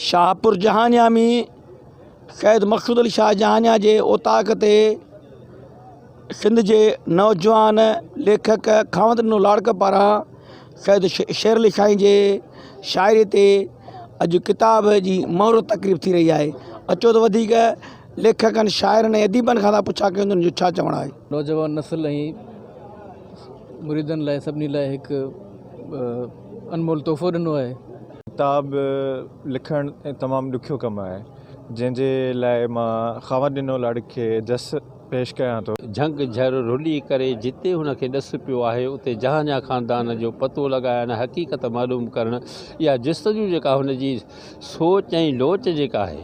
शाहपुर जहानिया में क़ैद मक़सूद अली शाह जहानिया जे ओताक़ ते सिंध के नौजवान लेखक खावंद नो लाड़क पारां क़ैद शेर अली शाही के शायरी ते अज किताब की मोहर तकरीब थी रही है। अचो तो वधीक लेखकन शायरन अदीबन खां पुछा कि उन्हनि जो छा चवण आहे। नौजवान नस्ल ऐं मुरीदन लाइ सभिनी लाइ हिकु अनमोल तोहफ़ो ॾिनो आहे। किताब लिखण तमामु ॾुखियो कमु आहे, जंहिंजे लाइ मां खावंद ॾिनो लाड़क खे जस पेश कयां थो। झंग झर रुली करे जिते हुनखे ॾस पियो आहे उते जहानिया ख़ानदान जो पतो लॻाइणु, हक़ीक़त मालूम करणु, या जिस्तजू जेका हुनजी सोच ऐं लोच जेका आहे,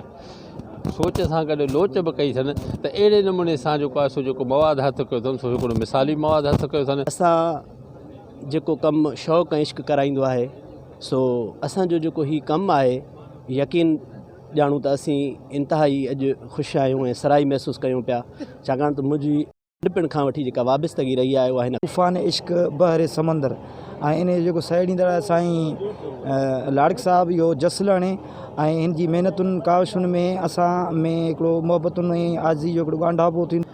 सोच सां गॾु लोच बि कई अथनि, त अहिड़े नमूने सां जेको आहे सो जेको मवादु हथु कयो अथनि सो हिकिड़ो मिसाली मवादु हथु कयो अथनि। असां जेको कमु शौक़ु ऐं इश्क़ कराईंदो आहे, सो असांजो जेको हीउ कमु आहे, यकीन ॼाणूं त असीं इंतिहाई अॼु ख़ुशि आहियूं ऐं सराई महसूसु कयूं पिया, छाकाणि त मुंहिंजी नंढपिण खां वठी जेका वाबस्तगी रही आहे उहा हिन तूफ़ान इश्क बहरे समंदर ऐं इन जो जेको साइडींदड़ साईं लाड़क साहब इहो जसलण ऐं हिन जी महिनतुनि काविशुनि में असां में हिकिड़ो मोहबतुनि ऐं आज़ी जो हिकिड़ो ॻांढापो थींदो।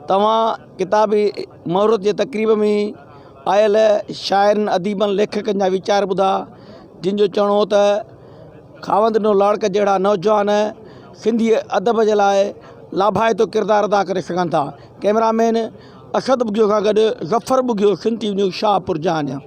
तव्हां किताबी मुहूर्त जे तक़रीब में आयल शाइरनि अदीबनि लेखकनि जा वीचार ॿुधा, जिन जो चवणो हो त खावंद ॾिनो लाड़क जहिड़ा नौजवान सिंधी अदब जे लाइ लाभाइतो किरदारु अदा करे सघनि था। कैमरामैन असद बुगियो खां गॾु ज़फ़र बुगियो, सिंधी न्यूज़ शाहपुर जहानिया।